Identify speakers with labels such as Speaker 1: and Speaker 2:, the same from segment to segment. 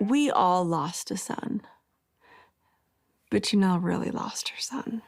Speaker 1: We all lost a son, but Janelle really lost her son.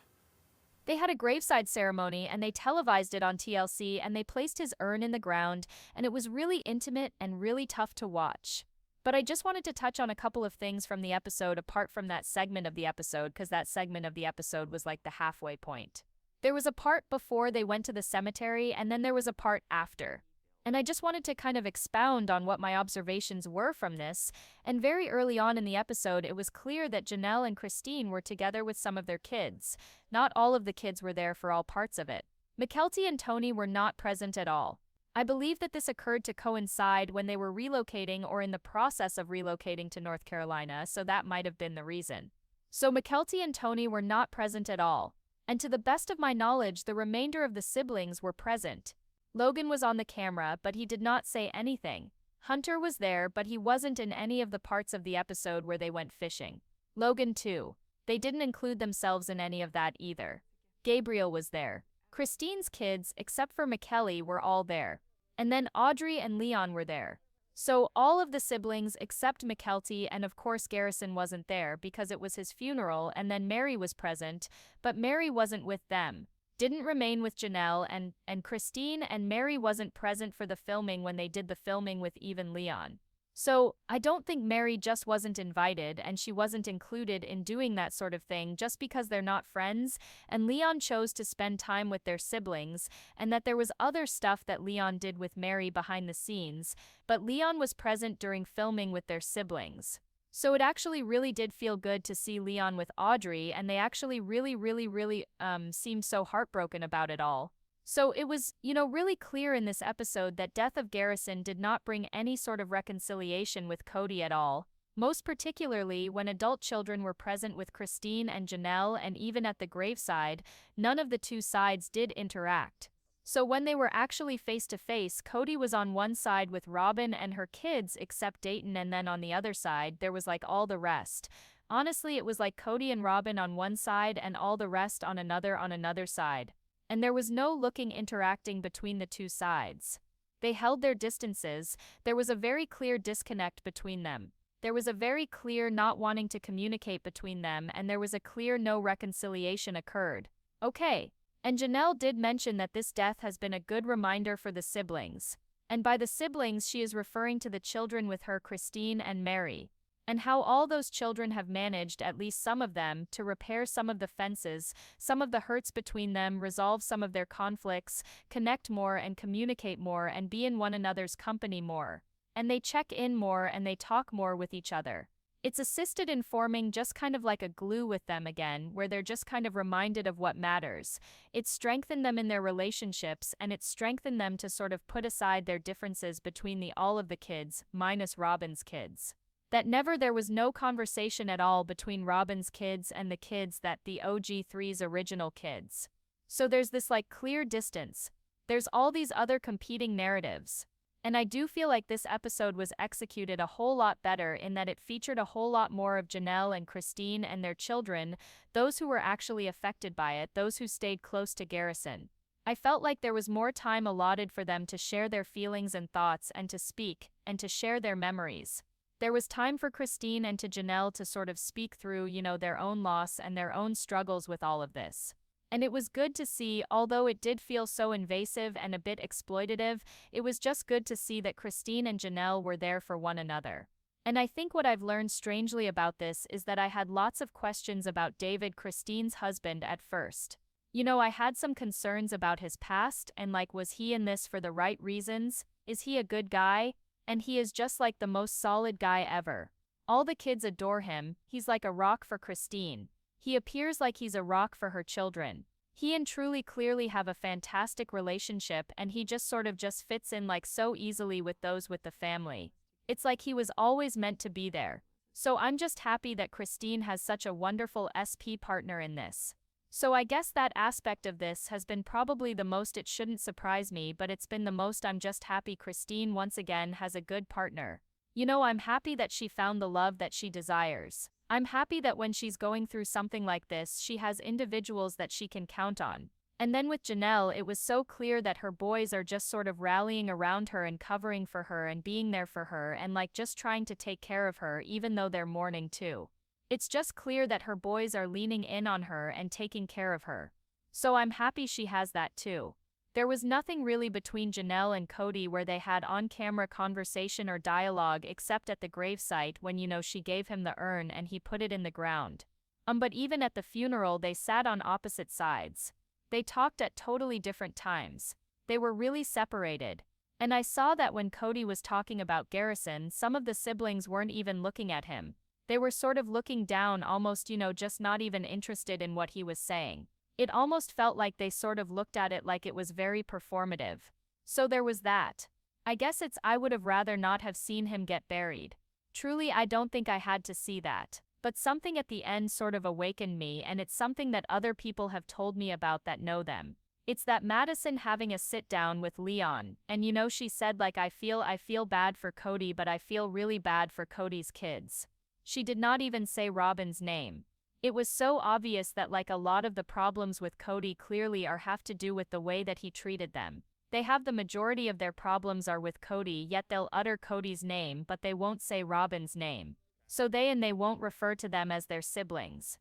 Speaker 2: They had a graveside ceremony and they televised it on TLC and they placed his urn in the ground, and it was really intimate and really tough to watch. But I just wanted to touch on a couple of things from the episode apart from that segment of the episode, because that segment of the episode was like the halfway point. There was a part before they went to the cemetery, and then there was a part after. And I just wanted to kind of expound on what my observations were from this, and very early on in the episode it was clear that Janelle and Christine were together with some of their kids. Not all of the kids were there for all parts of it. Mykelti and Tony were not present at all. I believe that this occurred to coincide when they were relocating or in the process of relocating to North Carolina, so that might have been the reason. So Mykelti and Tony were not present at all. And to the best of my knowledge, the remainder of the siblings were present. Logan was on the camera, but he did not say anything. Hunter was there, but he wasn't in any of the parts of the episode where they went fishing. Logan too. They didn't include themselves in any of that either. Gabriel was there. Christine's kids, except for Mykelti, were all there. And then Audrey and Leon were there. So all of the siblings except Mykelti, and of course Garrison wasn't there because it was his funeral, and then Meri was present, but Meri wasn't with them. Didn't remain with Janelle and Christine, and Meri wasn't present for the filming when they did the filming with even Leon. So I don't think Meri just wasn't invited and she wasn't included in doing that sort of thing just because they're not friends, and Leon chose to spend time with their siblings, and that there was other stuff that Leon did with Meri behind the scenes, but Leon was present during filming with their siblings. So it actually really did feel good to see Leon with Audrey, and they actually really seemed so heartbroken about it all. So it was, really clear in this episode that death of Garrison did not bring any sort of reconciliation with Kody at all, most particularly when adult children were present with Christine and Janelle, and even at the graveside, none of the two sides did interact. So when they were actually face to face, Kody was on one side with Robyn and her kids except Dayton, and then on the other side, there was like all the rest. Honestly, it was like Kody and Robyn on one side and all the rest on another side. And there was no looking interacting between the two sides. They held their distances. There was a very clear disconnect between them. There was a very clear not wanting to communicate between them, and there was a clear no reconciliation occurred. Okay. And Janelle did mention that this death has been a good reminder for the siblings. And by the siblings, she is referring to the children with her, Christine and Meri. And how all those children have managed, at least some of them, to repair some of the fences, some of the hurts between them, resolve some of their conflicts, connect more and communicate more and be in one another's company more. And they check in more and they talk more with each other. It's assisted in forming just kind of like a glue with them again, where they're just kind of reminded of what matters. It's strengthened them in their relationships, and it's strengthened them to sort of put aside their differences between all of the kids, minus Robyn's kids. There was no conversation at all between Robyn's kids and the kids that the OG3's original kids. So there's this like clear distance. There's all these other competing narratives. And I do feel like this episode was executed a whole lot better in that it featured a whole lot more of Janelle and Christine and their children, those who were actually affected by it, those who stayed close to Garrison. I felt like there was more time allotted for them to share their feelings and thoughts and to speak, and to share their memories. There was time for Christine and to Janelle to sort of speak through, their own loss and their own struggles with all of this. And it was good to see, although it did feel so invasive and a bit exploitative, it was just good to see that Christine and Janelle were there for one another. And I think what I've learned strangely about this is that I had lots of questions about David, Christine's husband, at first. I had some concerns about his past, and like, was he in this for the right reasons? Is he a good guy? And he is just like the most solid guy ever. All the kids adore him. He's like a rock for Christine. He appears like he's a rock for her children. He and Truly clearly have a fantastic relationship, and he just sort of just fits in like so easily with those with the family. It's like he was always meant to be there. So I'm just happy that Christine has such a wonderful SP partner in this. So I guess that aspect of this has been probably the most. It shouldn't surprise me, but it's been the most. I'm just happy Christine once again has a good partner. I'm happy that she found the love that she desires. I'm happy that when she's going through something like this, she has individuals that she can count on. And then with Janelle, it was so clear that her boys are just sort of rallying around her and covering for her and being there for her and like just trying to take care of her even though they're mourning too. It's just clear that her boys are leaning in on her and taking care of her. So I'm happy she has that too. There was nothing really between Janelle and Kody where they had on-camera conversation or dialogue except at the gravesite when she gave him the urn and he put it in the ground. But even at the funeral they sat on opposite sides. They talked at totally different times. They were really separated. And I saw that when Kody was talking about Garrison, some of the siblings weren't even looking at him. They were sort of looking down, almost just not even interested in what he was saying. It almost felt like they sort of looked at it like it was very performative. So there was that. I guess I would have rather not have seen him get buried. Truly, I don't think I had to see that. But something at the end sort of awakened me, and it's something that other people have told me about that know them. It's that Madison having a sit down with Leon, and she said like I feel bad for Kody, but I feel really bad for Kody's kids. She did not even say Robyn's name. It was so obvious that like a lot of the problems with Kody clearly have to do with the way that he treated them. They have the majority of their problems are with Kody, yet they'll utter Kody's name but they won't say Robyn's name. So they won't refer to them as their siblings.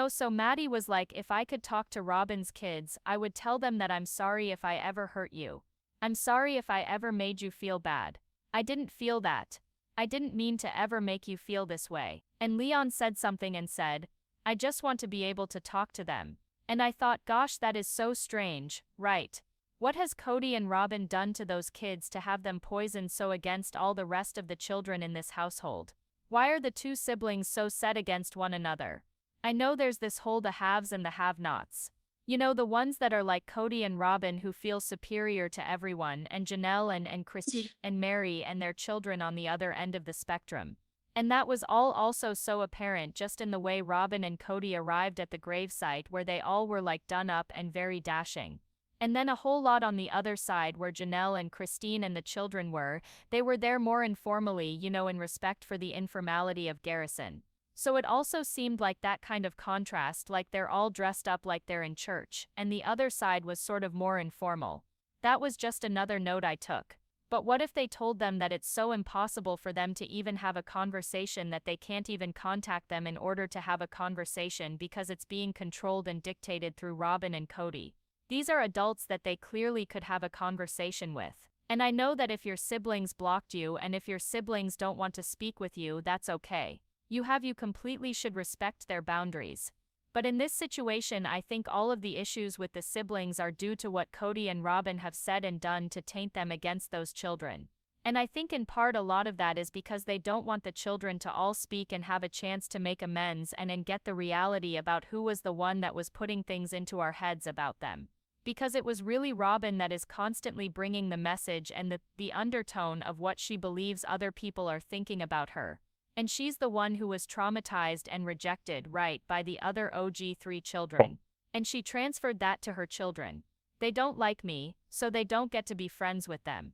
Speaker 2: So Maddie was like, if I could talk to Robyn's kids, I would tell them that I'm sorry if I ever hurt you. I'm sorry if I ever made you feel bad. I didn't feel that. I didn't mean to ever make you feel this way. And Leon said something and said, I just want to be able to talk to them. And I thought, gosh, that is so strange, right? What has Kody and Robyn done to those kids to have them poisoned so against all the rest of the children in this household? Why are the two siblings so set against one another? I know there's this whole the haves and the have-nots. The ones that are like Kody and Robyn who feel superior to everyone, and Janelle and Christine and Meri and their children on the other end of the spectrum. And that was all also so apparent just in the way Robyn and Kody arrived at the gravesite where they all were like done up and very dashing. And then a whole lot on the other side where Janelle and Christine and the children were, they were there more informally, in respect for the informality of Garrison. So it also seemed like that kind of contrast, like they're all dressed up like they're in church, and the other side was sort of more informal. That was just another note I took. But what if they told them that it's so impossible for them to even have a conversation that they can't even contact them in order to have a conversation because it's being controlled and dictated through Robyn and Kody? These are adults that they clearly could have a conversation with. And I know that if your siblings blocked you and if your siblings don't want to speak with you, that's okay. You completely should respect their boundaries. But in this situation, I think all of the issues with the siblings are due to what Kody and Robyn have said and done to taint them against those children. And I think in part a lot of that is because they don't want the children to all speak and have a chance to make amends and get the reality about who was the one that was putting things into our heads about them. Because it was really Robyn that is constantly bringing the message and the undertone of what she believes other people are thinking about her. And she's the one who was traumatized and rejected, right, by the other OG3 children. And she transferred that to her children. They don't like me, so they don't get to be friends with them.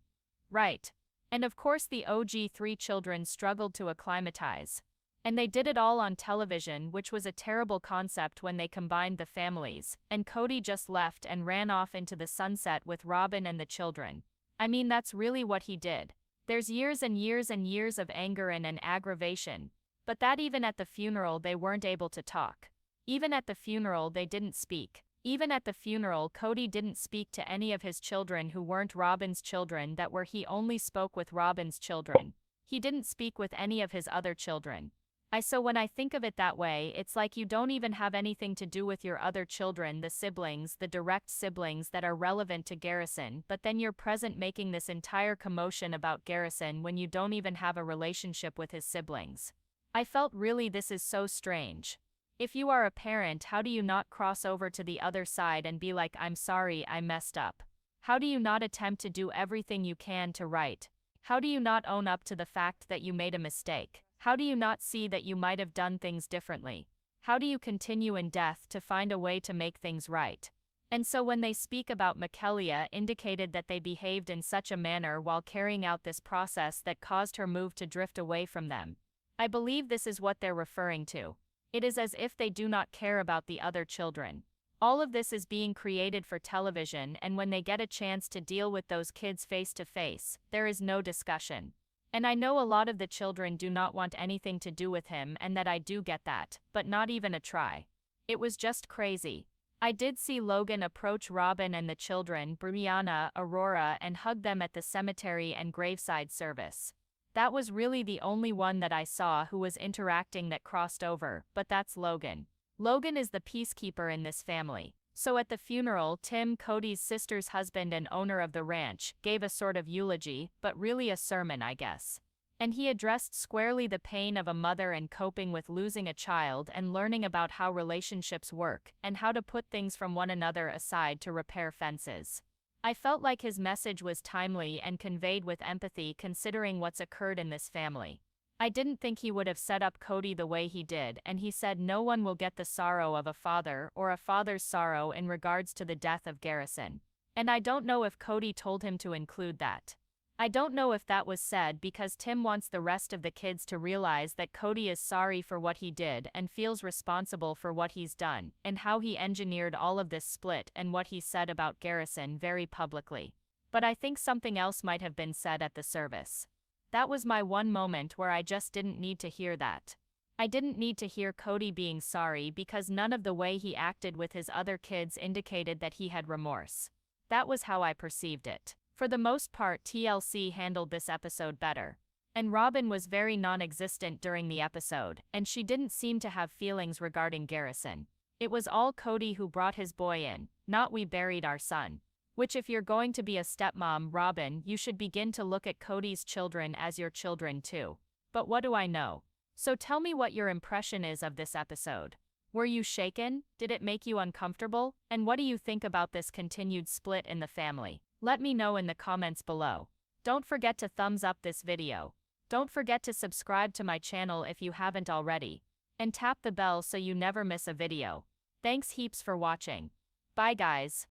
Speaker 2: Right. And of course the OG3 children struggled to acclimatize. And they did it all on television, which was a terrible concept when they combined the families, and Kody just left and ran off into the sunset with Robyn and the children. I mean, that's really what he did. There's years and years and years of anger and an aggravation. But that even at the funeral they weren't able to talk. Even at the funeral they didn't speak. Even at the funeral Kody didn't speak to any of his children who weren't Robyn's children that were he only spoke with Robyn's children. He didn't speak with any of his other children. So when I think of it that way, it's like you don't even have anything to do with your other children, the siblings, the direct siblings that are relevant to Garrison, but then you're present making this entire commotion about Garrison when you don't even have a relationship with his siblings. I felt really this is so strange. If you are a parent, how do you not cross over to the other side and be like, I'm sorry, I messed up? How do you not attempt to do everything you can to right? How do you not own up to the fact that you made a mistake? How do you not see that you might have done things differently? How do you continue in death to find a way to make things right? And so when they speak about Michaelia indicated that they behaved in such a manner while carrying out this process that caused her move to drift away from them. I believe this is what they're referring to. It is as if they do not care about the other children. All of this is being created for television, and when they get a chance to deal with those kids face to face, there is no discussion. And I know a lot of the children do not want anything to do with him, and that I do get that, but not even a try. It was just crazy. I did see Logan approach Robyn and the children, Brianna, Aurora, and hug them at the cemetery and graveside service. That was really the only one that I saw who was interacting that crossed over, but that's Logan. Logan is the peacekeeper in this family. So at the funeral, Tim, Kody's sister's husband and owner of the ranch, gave a sort of eulogy, but really a sermon, I guess. And he addressed squarely the pain of a mother and coping with losing a child and learning about how relationships work and how to put things from one another aside to repair fences. I felt like his message was timely and conveyed with empathy considering what's occurred in this family. I didn't think he would have set up Kody the way he did, and he said no one will get the sorrow of a father or a father's sorrow in regards to the death of Garrison. And I don't know if Kody told him to include that. I don't know if that was said because Tim wants the rest of the kids to realize that Kody is sorry for what he did and feels responsible for what he's done, and how he engineered all of this split and what he said about Garrison very publicly. But I think something else might have been said at the service. That was my one moment where I just didn't need to hear that. I didn't need to hear Kody being sorry because none of the way he acted with his other kids indicated that he had remorse. That was how I perceived it. For the most part, TLC handled this episode better. And Robyn was very non-existent during the episode, and she didn't seem to have feelings regarding Garrison. It was all Kody who brought his boy in, not we buried our son. Which if you're going to be a stepmom, Robyn, you should begin to look at Kody's children as your children too. But what do I know? So tell me what your impression is of this episode. Were you shaken? Did it make you uncomfortable? And what do you think about this continued split in the family? Let me know in the comments below. Don't forget to thumbs up this video. Don't forget to subscribe to my channel if you haven't already. And tap the bell so you never miss a video. Thanks heaps for watching. Bye guys.